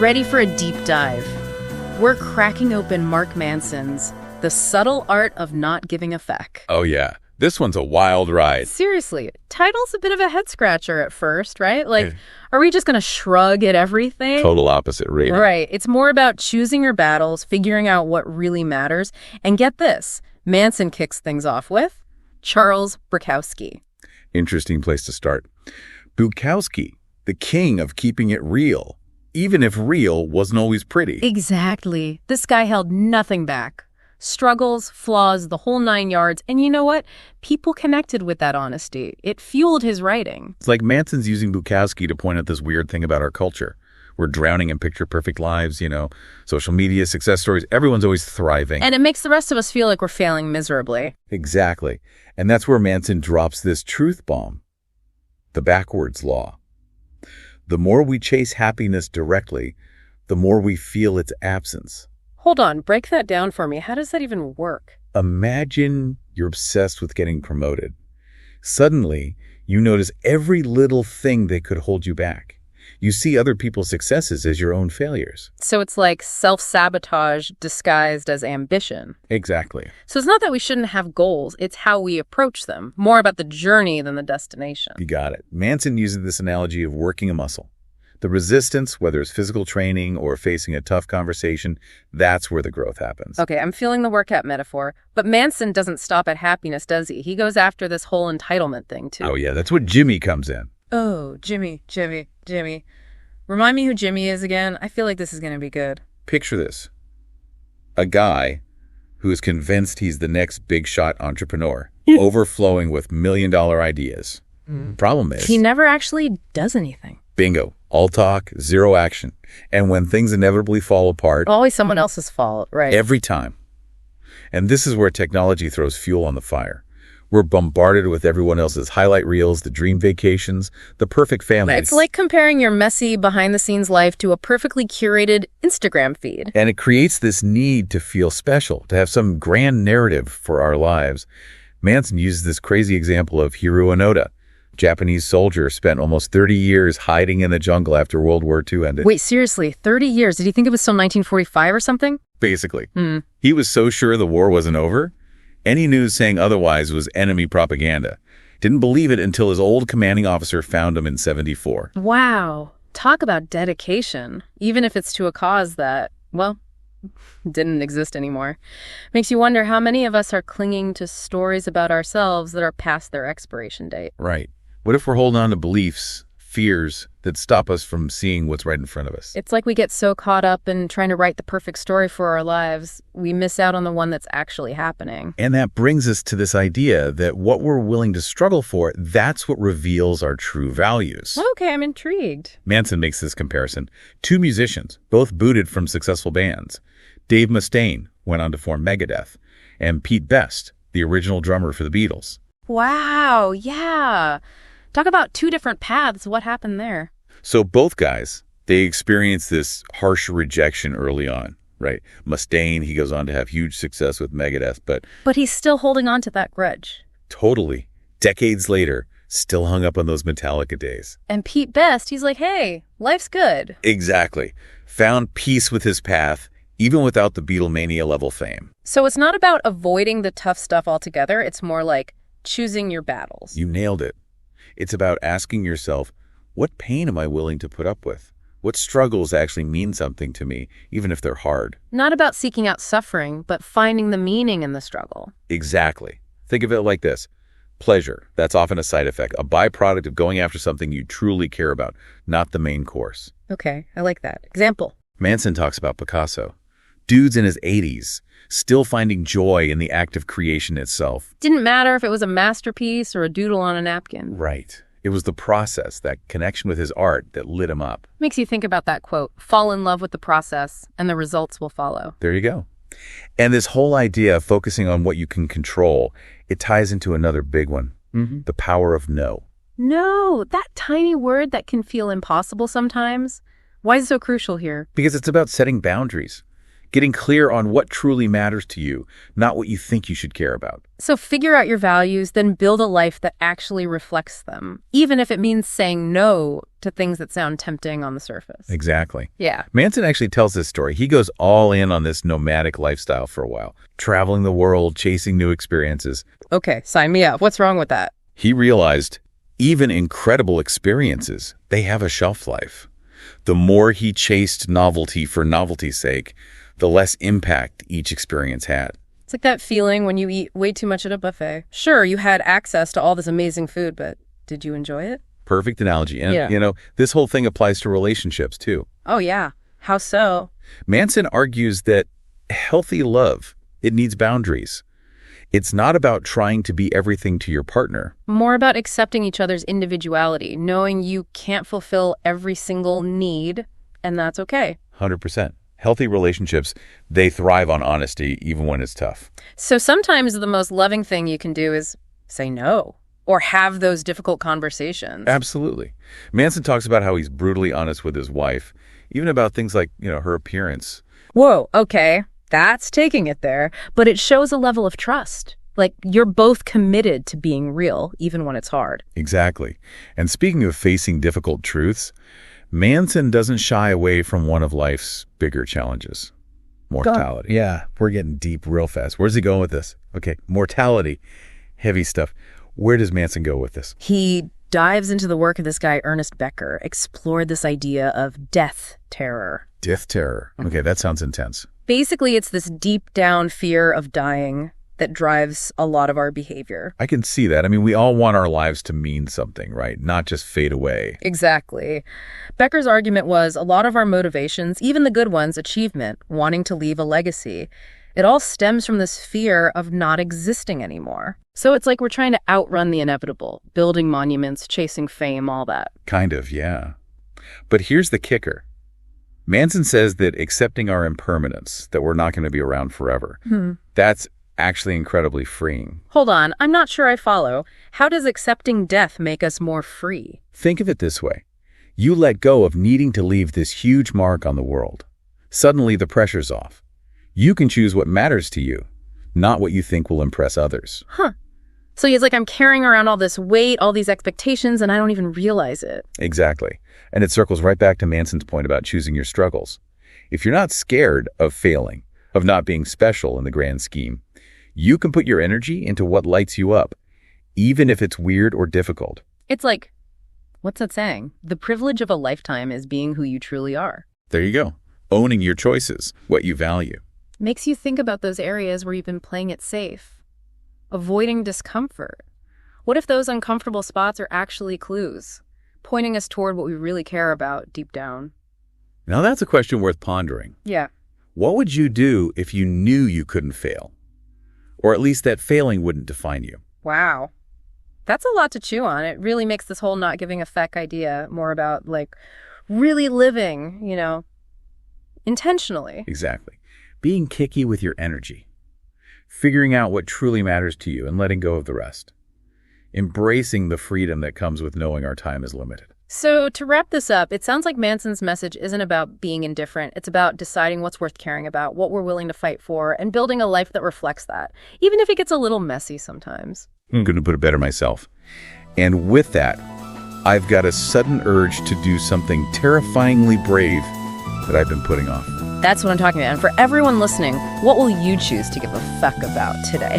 ready for a deep dive. We're cracking open Mark Manson's The Subtle Art of Not Giving a Feck. Oh yeah, this one's a wild ride. Seriously, title's a bit of a head-scratcher at first, right? Like, are we just going to shrug at everything? Total opposite reading. Right. It's more about choosing your battles, figuring out what really matters, and get this, Manson kicks things off with Charles Bukowski. Interesting place to start. Bukowski, the king of keeping it real, even if real wasn't always pretty. Exactly. This guy held nothing back. Struggles, flaws, the whole 9 yards. And you know what? People connected with that honesty. It fueled his writing. It's like Manson's using Bukowski to point out this weird thing about our culture. We're drowning in picture-perfect lives, social media, success stories. Everyone's always thriving. And it makes the rest of us feel like we're failing miserably. Exactly. And that's where Manson drops this truth bomb. The backwards law. The more we chase happiness directly, the more we feel its absence. Hold on, break that down for me. How does that even work? Imagine you're obsessed with getting promoted. Suddenly, you notice every little thing that could hold you back. You see other people's successes as your own failures. So it's like self-sabotage disguised as ambition. Exactly. So it's not that we shouldn't have goals, it's how we approach them. More about the journey than the destination. You got it. Manson uses this analogy of working a muscle. The resistance, whether it's physical training or facing a tough conversation, that's where the growth happens. Okay, I'm feeling the workout metaphor. But Manson doesn't stop at happiness, does he? He goes after this whole entitlement thing, too. Oh, yeah, that's what Jimmy comes in. Oh, Jimmy. Remind me who Jimmy is again. I feel like this is going to be good. Picture this. A guy who is convinced he's the next big shot entrepreneur, overflowing with million-dollar ideas. Problem is, he never actually does anything. Bingo. All talk, zero action. And when things inevitably fall apart... Always someone else's fault, right? Every time. And this is where technology throws fuel on the fire. We're bombarded with everyone else's highlight reels, the dream vacations, the perfect families. It's like comparing your messy, behind-the-scenes life to a perfectly curated Instagram feed. And it creates this need to feel special, to have some grand narrative for our lives. Manson uses this crazy example of Hiro Onoda. Japanese soldier spent almost 30 years hiding in the jungle after World War II ended. Wait, seriously, 30 years? Did he think it was still 1945 or something? Basically. He was so sure the war wasn't over. Any news saying otherwise was enemy propaganda. Didn't believe it until his old commanding officer found him in '74. Wow. Talk about dedication. Even if it's to a cause that, well, didn't exist anymore. Makes you wonder how many of us are clinging to stories about ourselves that are past their expiration date. Right. What if we're holding on to beliefs, fears that stop us from seeing what's right in front of us? It's like we get so caught up in trying to write the perfect story for our lives, we miss out on the one that's actually happening. And that brings us to this idea that what we're willing to struggle for, that's what reveals our true values. Okay, I'm intrigued. Manson makes this comparison. Two musicians, both booted from successful bands. Dave Mustaine went on to form Megadeth, and Pete Best, the original drummer for the Beatles. Wow, yeah. Talk about two different paths. What happened there? So both guys, they experienced this harsh rejection early on, right? Mustaine, he goes on to have huge success with Megadeth, But he's still holding on to that grudge. Totally. Decades later, still hung up on those Metallica days. And Pete Best, he's like, hey, life's good. Exactly. Found peace with his path, even without the Beatlemania level fame. So it's not about avoiding the tough stuff altogether. It's more like choosing your battles. You nailed it. It's about asking yourself, what pain am I willing to put up with? What struggles actually mean something to me, even if they're hard? Not about seeking out suffering, but finding the meaning in the struggle. Exactly. Think of it like this. Pleasure, that's often a side effect, a byproduct of going after something you truly care about, not the main course. Okay, I like that. Example. Manson talks about Picasso. Dude's in his 80s, still finding joy in the act of creation itself. Didn't matter if it was a masterpiece or a doodle on a napkin. Right. It was the process, that connection with his art, that lit him up. Makes you think about that quote, fall in love with the process, and the results will follow. There you go. And this whole idea of focusing on what you can control, it ties into another big one, the power of no. No, that tiny word that can feel impossible sometimes. Why is it so crucial here? Because it's about setting boundaries. getting clear on what truly matters to you, not what you think you should care about. So figure out your values, then build a life that actually reflects them, even if it means saying no to things that sound tempting on the surface. Exactly. Yeah. Manson actually tells this story. He goes all in on this nomadic lifestyle for a while, traveling the world, chasing new experiences. Okay, sign me up. What's wrong with that? He realized even incredible experiences, they have a shelf life. The more he chased novelty for novelty's sake, the less impact each experience had. It's like that feeling when you eat way too much at a buffet. Sure, you had access to all this amazing food, but did you enjoy it? Perfect analogy. And, Yeah. This whole thing applies to relationships, too. Oh, yeah. How so? Manson argues that healthy love, it needs boundaries. It's not about trying to be everything to your partner. More about accepting each other's individuality, knowing you can't fulfill every single need, and that's okay. 100%. Healthy relationships, they thrive on honesty even when it's tough. So sometimes the most loving thing you can do is say no or have those difficult conversations. Absolutely. Manson talks about how he's brutally honest with his wife, even about things like, her appearance. Whoa, okay, that's taking it there, but it shows a level of trust. Like you're both committed to being real, even when it's hard. Exactly. And speaking of facing difficult truths, Manson doesn't shy away from one of life's bigger challenges. Mortality. Yeah, we're getting deep real fast. Where's he going with this? Okay, mortality. Heavy stuff. Where does Manson go with this? He dives into the work of this guy, Ernest Becker, explored this idea of death terror. Death terror. Okay, that sounds intense. Basically, it's this deep down fear of dying that drives a lot of our behavior. I can see that. I mean, we all want our lives to mean something, right? Not just fade away. Exactly. Becker's argument was a lot of our motivations, even the good ones, achievement, wanting to leave a legacy, it all stems from this fear of not existing anymore. So it's like we're trying to outrun the inevitable, building monuments, chasing fame, all that. Kind of, yeah. But here's the kicker. Manson says that accepting our impermanence, that we're not going to be around forever, that's actually incredibly freeing. Hold on, I'm not sure I follow. How does accepting death make us more free? Think of it this way. You let go of needing to leave this huge mark on the world. Suddenly the pressure's off. You can choose what matters to you, not what you think will impress others. So it's like I'm carrying around all this weight, all these expectations, and I don't even realize it. Exactly. And it circles right back to Manson's point about choosing your struggles. If you're not scared of failing, of not being special in the grand scheme, you can put your energy into what lights you up, even if it's weird or difficult. It's like, what's that saying? The privilege of a lifetime is being who you truly are. There you go. Owning your choices, what you value. Makes you think about those areas where you've been playing it safe. Avoiding discomfort. What if those uncomfortable spots are actually clues, pointing us toward what we really care about deep down? Now that's a question worth pondering. Yeah. What would you do if you knew you couldn't fail? Or at least that failing wouldn't define you? Wow. That's a lot to chew on. It really makes this whole not giving a feck idea more about, like, really living, intentionally. Exactly. Being kicky with your energy. Figuring out what truly matters to you and letting go of the rest. Embracing the freedom that comes with knowing our time is limited. So to wrap this up, it sounds like Manson's message isn't about being indifferent. It's about deciding what's worth caring about, what we're willing to fight for, and building a life that reflects that, even if it gets a little messy sometimes. I'm going to put it better myself. And with that, I've got a sudden urge to do something terrifyingly brave that I've been putting off. That's what I'm talking about. And for everyone listening, what will you choose to give a fuck about today?